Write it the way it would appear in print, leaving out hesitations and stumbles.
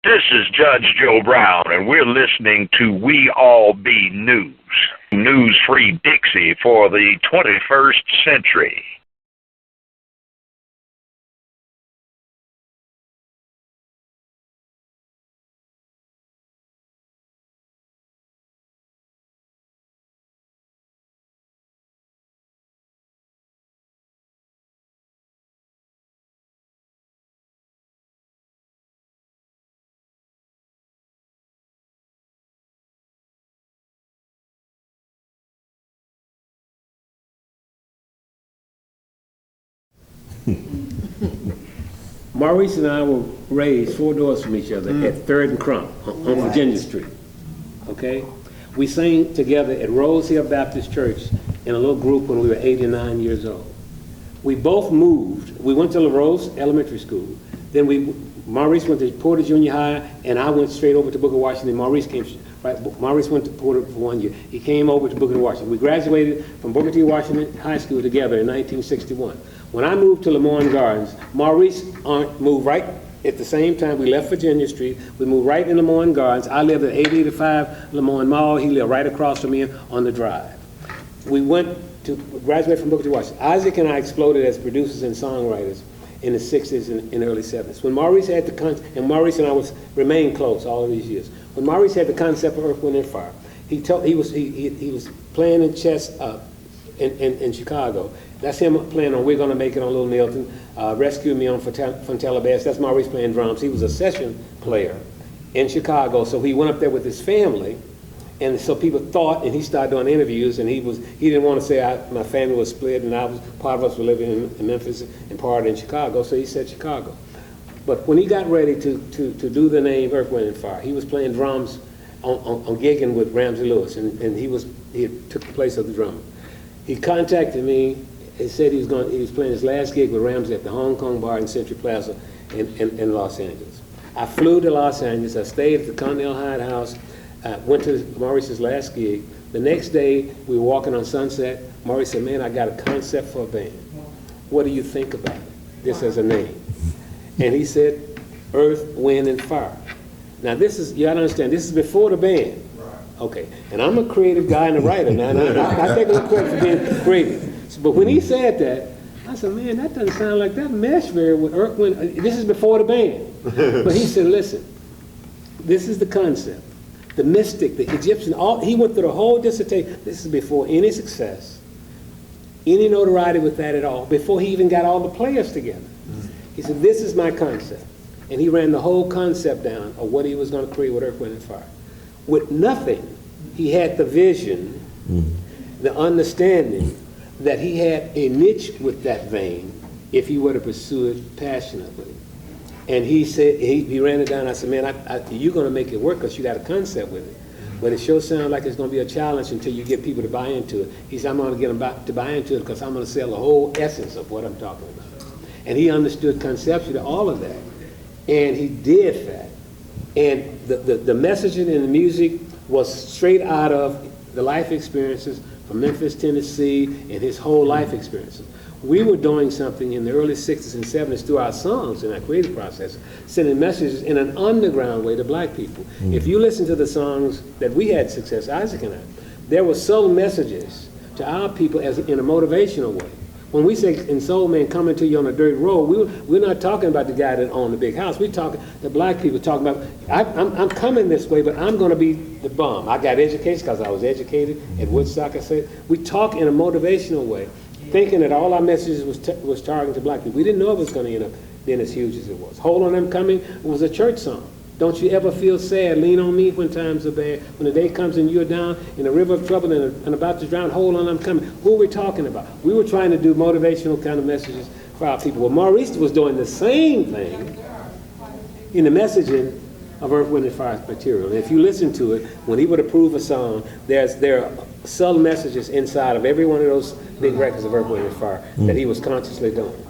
This is Judge Joe Brown, and we're listening to We All Be News. News-free Dixie for the 21st century. Maurice and I were raised 4 doors from each other at 3rd and Crump on Virginia Street. Okay? We sang together at Rose Hill Baptist Church in a little group when we were 8 and 9 years old. We both moved. We went to La Rose Elementary School. Then Maurice went to Porter Junior High, and I went straight over to Booker Washington. Maurice went to Porter for 1 year. He came over to Booker Washington. We graduated from Booker T. Washington High School together in 1961. When I moved to Lemoyne Gardens, Maurice moved right at the same time. We left Virginia Street. We moved right in Lemoyne Gardens. I lived at 885 Lemoyne Mall. He lived right across from me on the drive. We went to graduate from Booker T. Washington. Isaac and I exploded as producers and songwriters in the 60s and early 70s. When Maurice had and Maurice and I remained close all of these years. When Maurice had the concept of Earth, Wind, and Fire, he was playing in chess in Chicago. That's him playing on We're Gonna Make It on Little Milton, Rescue Me on Fontella Bass. That's Maurice playing drums. He was a session player in Chicago, so he went up there with his family, and so people thought, and he started doing interviews, and he didn't want to say my family was split, and part of us were living in Memphis and part in Chicago, so he said Chicago. But when he got ready to do the name Earth, Wind, and Fire, he was playing drums on gigging with Ramsey Lewis, and he took the place of the drummer. He contacted me. He said he was playing his last gig with Ramsey at the Hong Kong bar in Century Plaza in Los Angeles. I flew to Los Angeles. I stayed at the Continental Hyde House. Went to Maurice's last gig. The next day, we were walking on Sunset. Maurice said, "Man, I got a concept for a band. What do you think about it? This as a name." And he said, Earth, Wind, and Fire. Now you gotta understand, this is before the band. Okay, and I'm a creative guy and a writer. Now, I take a little credit for being creative. But when he said that, I said, man, that doesn't sound like that mesh very with Earth, Wind. This is before the band. But he said, listen, this is the concept. The mystic, the Egyptian, he went through the whole dissertation. This is before any success, any notoriety with that at all, before he even got all the players together. He said, this is my concept. And he ran the whole concept down of what he was going to create with Earth, Wind, and Fire. With nothing, he had the vision, the understanding that he had a niche with that vein if he were to pursue it passionately. And he said, he ran it down. I said, man, you're going to make it work because you got a concept with it. But it sure sounds like it's going to be a challenge until you get people to buy into it. He said, I'm going to get them to buy into it because I'm going to sell the whole essence of what I'm talking about. And he understood conceptually all of that. And he did that. And the messaging in the music was straight out of the life experiences from Memphis, Tennessee, and his whole life experiences. We were doing something in the early 60s and 70s through our songs and our creative process, sending messages in an underground way to black people. If you listen to the songs that we had success, Isaac and I, there were subtle messages to our people as in a motivational way. When we say in Soul Man coming to you on a dirt road, we're not talking about the guy that owned the big house. We're talking, the black people talking about, I'm coming this way, but I'm going to be the bum. I got education because I was educated at Woodstock. I said, we talk in a motivational way, thinking that all our messages was targeting to black people. We didn't know it was going to end up being as huge as it was. Hold On I'm Coming was a church song. Don't you ever feel sad, lean on me when times are bad. When the day comes and you're down in a river of trouble and about to drown, hold on, I'm coming. Who are we talking about? We were trying to do motivational kind of messages for our people. Well, Maurice was doing the same thing in the messaging of Earth, Wind, and Fire material. And if you listen to it, when he would approve a song, there are subtle messages inside of every one of those big records of Earth, Wind, and Fire that he was consciously doing.